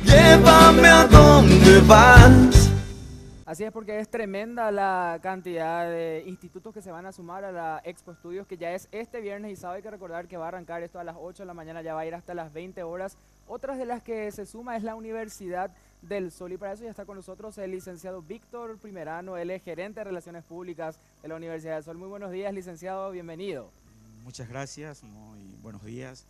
Llévame a donde vas. Así es, porque es tremenda la cantidad de institutos que se van a sumar a la Expo Estudios, que ya es este viernes y sábado. Hay que recordar que va a arrancar esto a las 8 de la mañana, ya va a ir hasta las 20 horas. Otras de las que se suma es la Universidad del Sol, y para eso ya está con nosotros el licenciado Víctor Primerano. Él es gerente de Relaciones Públicas de la Universidad del Sol. Muy buenos días, licenciado, bienvenido. Muchas gracias, muy buenos días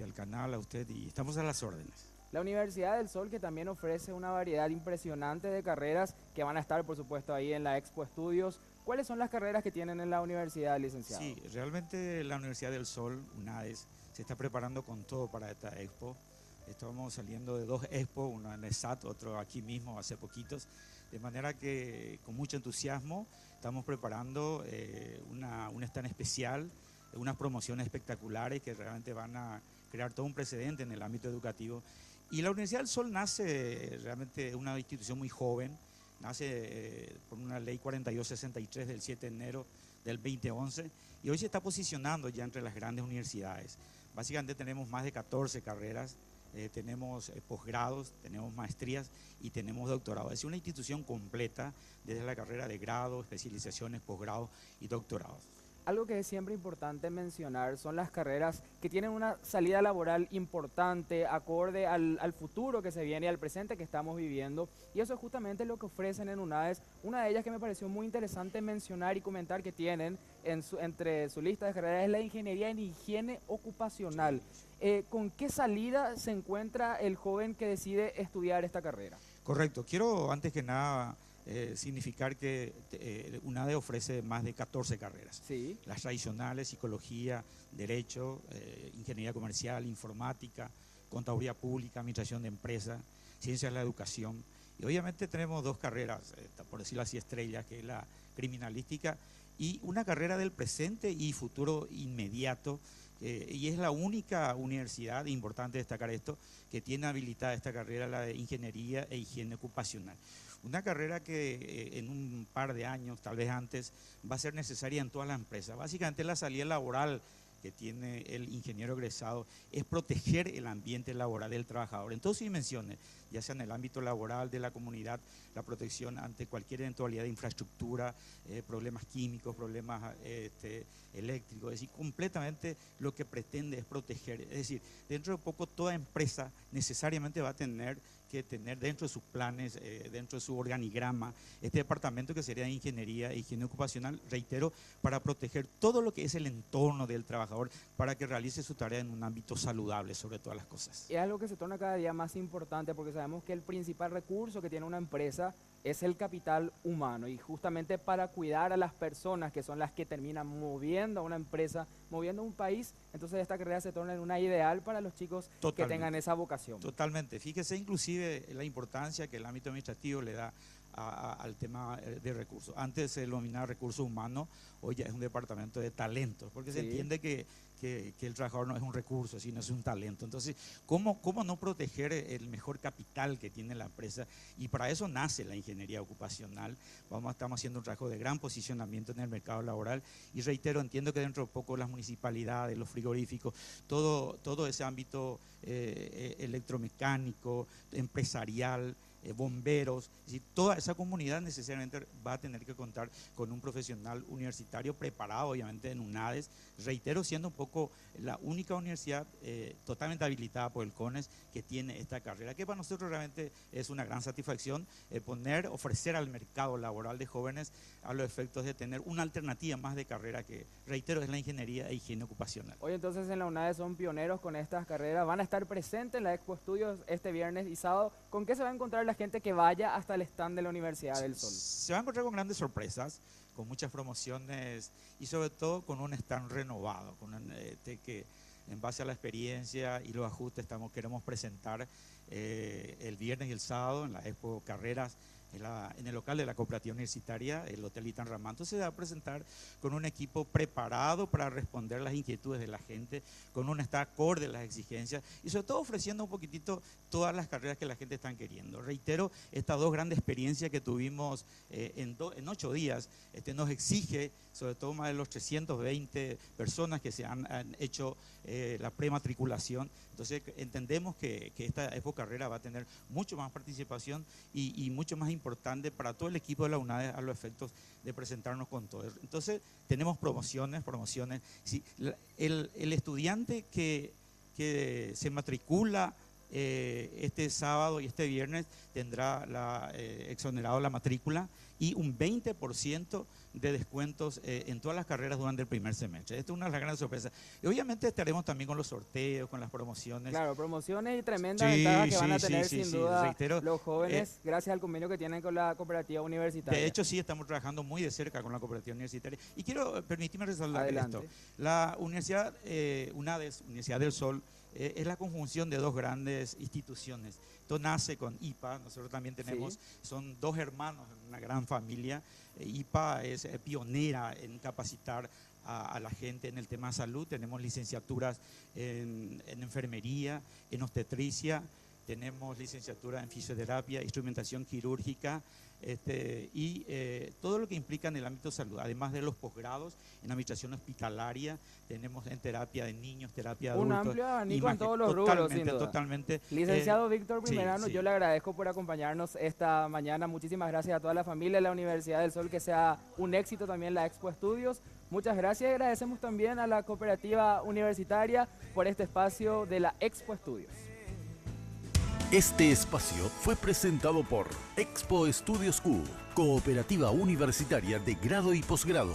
al canal, a usted, y estamos a las órdenes. La Universidad del Sol, que también ofrece una variedad impresionante de carreras que van a estar, por supuesto, ahí en la Expo Estudios. ¿Cuáles son las carreras que tienen en la universidad, licenciado? Sí, realmente la Universidad del Sol, UNADES, se está preparando con todo para esta expo. Estamos saliendo de dos expos, uno en el SAT, otro aquí mismo hace poquitos, de manera que con mucho entusiasmo estamos preparando un stand especial, unas promociones espectaculares que realmente van a crear todo un precedente en el ámbito educativo. Y la Universidad del Sol nace realmente una institución muy joven, nace por una ley 4263 del 7 de enero del 2011, y hoy se está posicionando ya entre las grandes universidades. Básicamente tenemos más de 14 carreras, tenemos posgrados, tenemos maestrías y tenemos doctorados. Es una institución completa desde la carrera de grado, especializaciones, posgrados y doctorados. Algo que es siempre importante mencionar son las carreras que tienen una salida laboral importante, acorde al futuro que se viene y al presente que estamos viviendo. Y eso es justamente lo que ofrecen en UNADES. Una de ellas que me pareció muy interesante mencionar y comentar que tienen entre su lista de carreras es la ingeniería en higiene ocupacional. ¿Con qué salida se encuentra el joven que decide estudiar esta carrera? Correcto. Quiero antes que nada significar que UNADE ofrece más de 14 carreras. Sí. Las tradicionales, psicología, derecho, ingeniería comercial, informática, contaduría pública, administración de empresas, ciencias de la educación. Y obviamente tenemos dos carreras, por decirlo así, estrellas, que es la criminalística y una carrera del presente y futuro inmediato. Y es la única universidad, importante destacar esto, que tiene habilitada esta carrera, la de ingeniería e higiene ocupacional. Una carrera que en un par de años, tal vez antes, va a ser necesaria en todas las empresas. Básicamente la salida laboral que tiene el ingeniero egresado es proteger el ambiente laboral del trabajador en todas sus dimensiones, ya sea en el ámbito laboral de la comunidad, la protección ante cualquier eventualidad de infraestructura, problemas químicos, problemas eléctricos, es decir, completamente lo que pretende es proteger. Es decir, dentro de poco toda empresa necesariamente va a tener que tener dentro de sus planes, dentro de su organigrama, este departamento que sería de ingeniería e higiene ocupacional, reitero, para proteger todo lo que es el entorno del trabajador, para que realice su tarea en un ámbito saludable sobre todas las cosas. Es algo que se torna cada día más importante porque sabemos que el principal recurso que tiene una empresa es el capital humano, y justamente para cuidar a las personas que son las que terminan moviendo a una empresa, moviendo a un país, entonces esta carrera se torna en una ideal para los chicos que tengan esa vocación. Totalmente. Fíjese inclusive la importancia que el ámbito administrativo le da al tema de recursos. Antes se denominaba recursos humanos, hoy ya es un departamento de talentos, porque se entiende que el trabajador no es un recurso, sino es un talento. Entonces, ¿cómo no proteger el mejor capital que tiene la empresa? Y para eso nace la ingeniería ocupacional. Estamos haciendo un trabajo de gran posicionamiento en el mercado laboral, y reitero, entiendo que dentro de poco las municipalidades, los frigoríficos, todo ese ámbito electromecánico, empresarial, bomberos, es decir, toda esa comunidad necesariamente va a tener que contar con un profesional universitario preparado, obviamente en UNADES, reitero, siendo un poco la única universidad totalmente habilitada por el CONES que tiene esta carrera, que para nosotros realmente es una gran satisfacción ofrecer al mercado laboral de jóvenes a los efectos de tener una alternativa más de carrera que, reitero, es la ingeniería e higiene ocupacional. Hoy entonces en la UNADE son pioneros con estas carreras, van a estar presentes en la Expo Estudios este viernes y sábado. ¿Con qué se va a encontrar la gente que vaya hasta el stand de la Universidad del Sol? Se va a encontrar con grandes sorpresas, con muchas promociones y sobre todo con un stand renovado, que en base a la experiencia y los ajustes queremos presentar el viernes y el sábado en la Expo Carreras en el local de la cooperativa universitaria, el Hotel Itan Ramán. Entonces se va a presentar con un equipo preparado para responder las inquietudes de la gente, con un estado acorde a las exigencias y sobre todo ofreciendo un poquitito todas las carreras que la gente está queriendo. Reitero, estas dos grandes experiencias que tuvimos en 8 días, nos exige, sobre todo más de los 320 personas que se han hecho la prematriculación. Entonces entendemos que esta carrera va a tener mucho más participación y mucho más importante para todo el equipo de la UNADE a los efectos de presentarnos con todo. Entonces tenemos promociones. Sí, el estudiante que se matricula este sábado y este viernes tendrá exonerado la matrícula y un 20% de descuentos en todas las carreras durante el primer semestre. Esta es una de las grandes sorpresas. Y obviamente estaremos también con los sorteos, con las promociones. Claro, promociones y tremendas ventajas que van a tener sin duda reitero, los jóvenes gracias al convenio que tienen con la cooperativa universitaria. De hecho, sí, estamos trabajando muy de cerca con la cooperativa universitaria. Y permitirme resaltar Adelante. esto. La universidad, UNADES, Universidad del Sol, es la conjunción de dos grandes instituciones. Esto nace con IPA, nosotros también tenemos, son dos hermanos en una gran familia. IPA es pionera en capacitar a la gente en el tema de salud. Tenemos licenciaturas en enfermería, en obstetricia, tenemos licenciatura en fisioterapia, instrumentación quirúrgica y todo lo que implica en el ámbito de salud, además de los posgrados en administración hospitalaria, tenemos en terapia de niños, terapia de adultos. Un amplio abanico en todos los rubros, sin duda. Totalmente. Licenciado Víctor Primerano, sí. Yo le agradezco por acompañarnos esta mañana. Muchísimas gracias a toda la familia de la Universidad del Sol, que sea un éxito también la Expo Estudios. Muchas gracias y agradecemos también a la cooperativa universitaria por este espacio de la Expo Estudios. Este espacio fue presentado por Expo Estudios U, Cooperativa Universitaria de Grado y Posgrado.